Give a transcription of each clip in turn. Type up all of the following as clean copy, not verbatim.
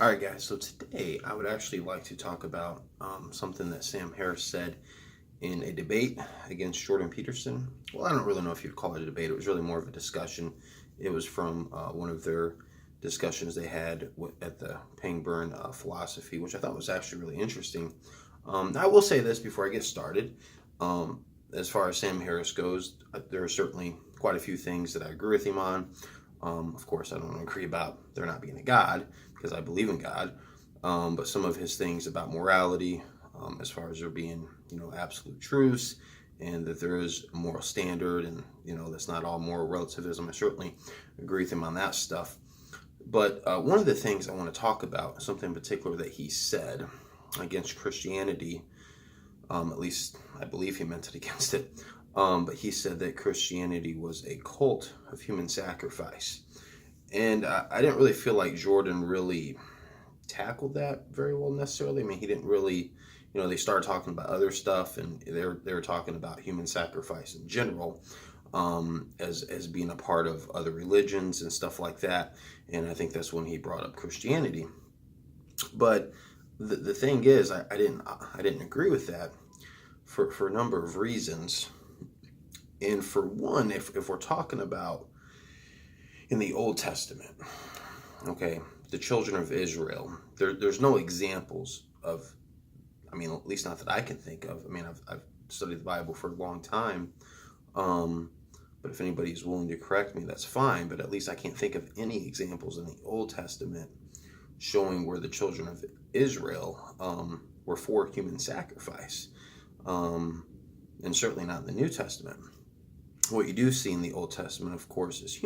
All right, guys, so today I would actually like to talk about something that Sam Harris said in a debate against Jordan Peterson. Well, I don't really know if you'd call it a debate. It was really more of a discussion. It was from one of their discussions they had at the Pangburn philosophy, which I thought was actually really interesting. I will say this before I get started. As far as Sam Harris goes, there are certainly quite a few things that I agree with him on. Of course, I don't agree about there not being a God, because I believe in God. But some of his things about morality, as far as there being, absolute truths, and that there is a moral standard, and, that's not all moral relativism. I certainly agree with him on that stuff. But one of the things I want to talk about, something in particular that he said against Christianity, at least I believe he meant it against it, but he said that Christianity was a cult of human sacrifice. And I didn't really feel like Jordan really tackled that very well necessarily. I mean, he didn't really, they started talking about other stuff, and they were talking about human sacrifice in general, as being a part of other religions and stuff like that. And I think that's when he brought up Christianity. But the thing is, I didn't agree with that for a number of reasons. And for one, if we're talking about in the Old Testament, okay, the children of Israel, there's no examples of, at least not that I can think of. I've studied the Bible for a long time, but if anybody is willing to correct me, that's fine. But at least I can't think of any examples in the Old Testament showing where the children of Israel were for human sacrifice, and certainly not in the New Testament. What you do see in the Old Testament, of course, is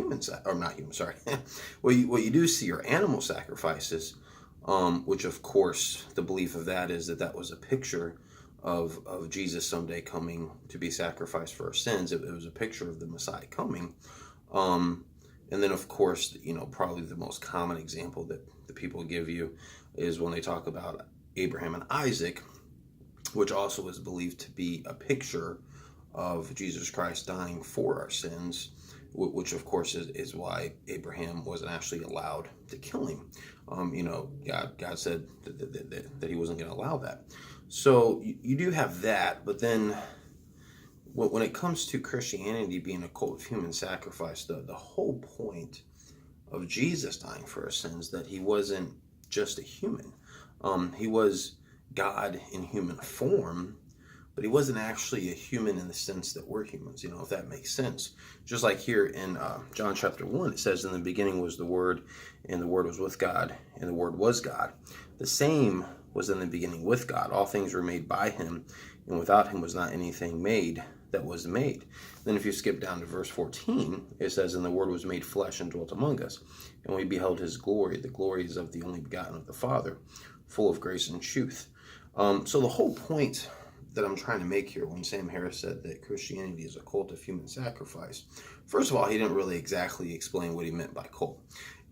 what you do see are animal sacrifices, which, of course, the belief of that is that was a picture of Jesus someday coming to be sacrificed for our sins. It was a picture of the Messiah coming. And then, of course, probably the most common example that the people give you is when they talk about Abraham and Isaac, which also is believed to be a picture of Jesus Christ dying for our sins, which of course is why Abraham wasn't actually allowed to kill him. God said that he wasn't going to allow that. So you do have that, but then when it comes to Christianity being a cult of human sacrifice, the whole point of Jesus dying for our sins, that he wasn't just a human. He was God in human form, but he wasn't actually a human in the sense that we're humans, if that makes sense. Just like here in John chapter 1, it says, in the beginning was the Word, and the Word was with God, and the Word was God. The same was in the beginning with God. All things were made by him, and without him was not anything made that was made. Then if you skip down to verse 14, it says, and the Word was made flesh and dwelt among us, and we beheld his glory. The glory is of the only begotten of the Father, full of grace and truth. So the whole point that I'm trying to make here when Sam Harris said that Christianity is a cult of human sacrifice, first of all, he didn't really exactly explain what he meant by cult.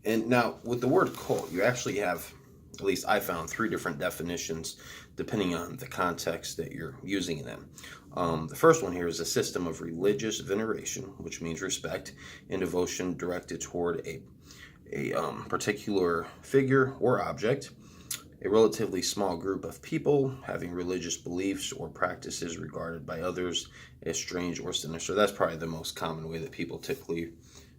And now with the word cult, you actually have, at least I found, 3 different definitions depending on the context that you're using it in. The first one here is a system of religious veneration, which means respect and devotion directed toward a particular figure or object. A relatively small group of people having religious beliefs or practices regarded by others as strange or sinister. That's probably the most common way that people typically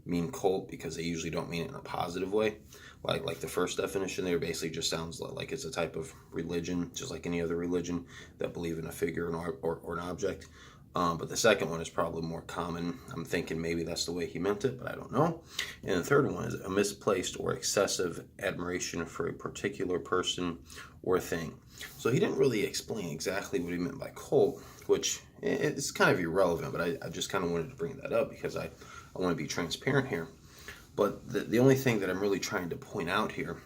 mean cult, because they usually don't mean it in a positive way. Like the first definition there basically just sounds like it's a type of religion, just like any other religion, that believe in a figure or an object. But the second one is probably more common. I'm thinking maybe that's the way he meant it, but I don't know. And the third one is a misplaced or excessive admiration for a particular person or thing. So he didn't really explain exactly what he meant by cult, which it's kind of irrelevant, but I just kind of wanted to bring that up because I want to be transparent here. But the only thing that I'm really trying to point out here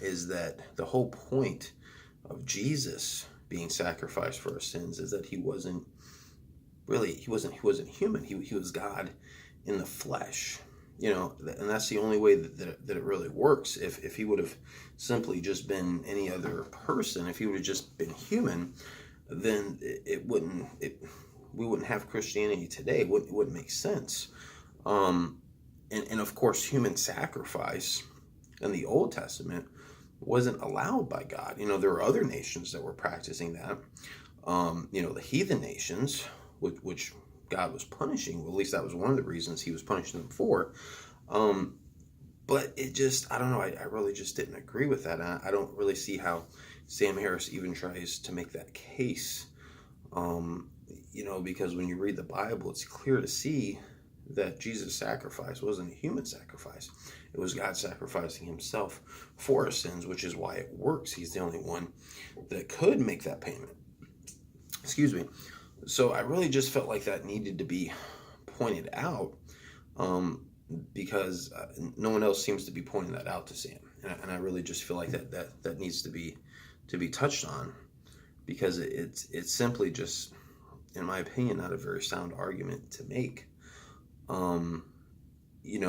is that the whole point of Jesus being sacrificed for our sins is that he wasn't human. He was God in the flesh, and that's the only way that it really works. If he would have simply just been any other person, if he would have just been human, then we wouldn't have Christianity today. It wouldn't make sense. And of course, human sacrifice in the Old Testament wasn't allowed by God. There were other nations that were practicing that. The heathen nations, which God was punishing. Well, at least that was one of the reasons he was punishing them for. But it just, I don't know, I really just didn't agree with that. I don't really see how Sam Harris even tries to make that case. Because when you read the Bible, it's clear to see that Jesus' sacrifice wasn't a human sacrifice. It was God sacrificing himself for our sins, which is why it works. He's the only one that could make that payment. Excuse me. So I really just felt like that needed to be pointed out, because no one else seems to be pointing that out to Sam. And I really just feel like that needs to be touched on, because it's simply just, in my opinion, not a very sound argument to make.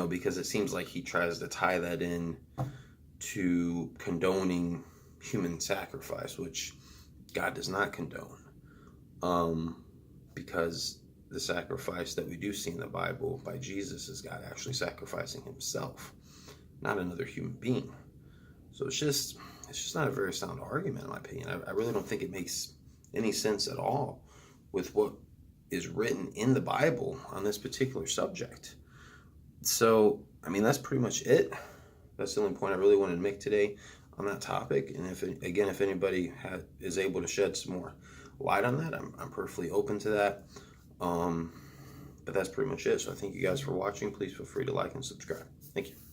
Because it seems like he tries to tie that in to condoning human sacrifice, which God does not condone. Because the sacrifice that we do see in the Bible by Jesus is God actually sacrificing himself, not another human being. So it's just not a very sound argument, in my opinion. I really don't think it makes any sense at all with what is written in the Bible on this particular subject. So, that's pretty much it. That's the only point I really wanted to make today on that topic. And if anybody is able to shed some more light on that, I'm perfectly open to that. But that's pretty much it. So I thank you guys for watching. Please feel free to like and subscribe. Thank you.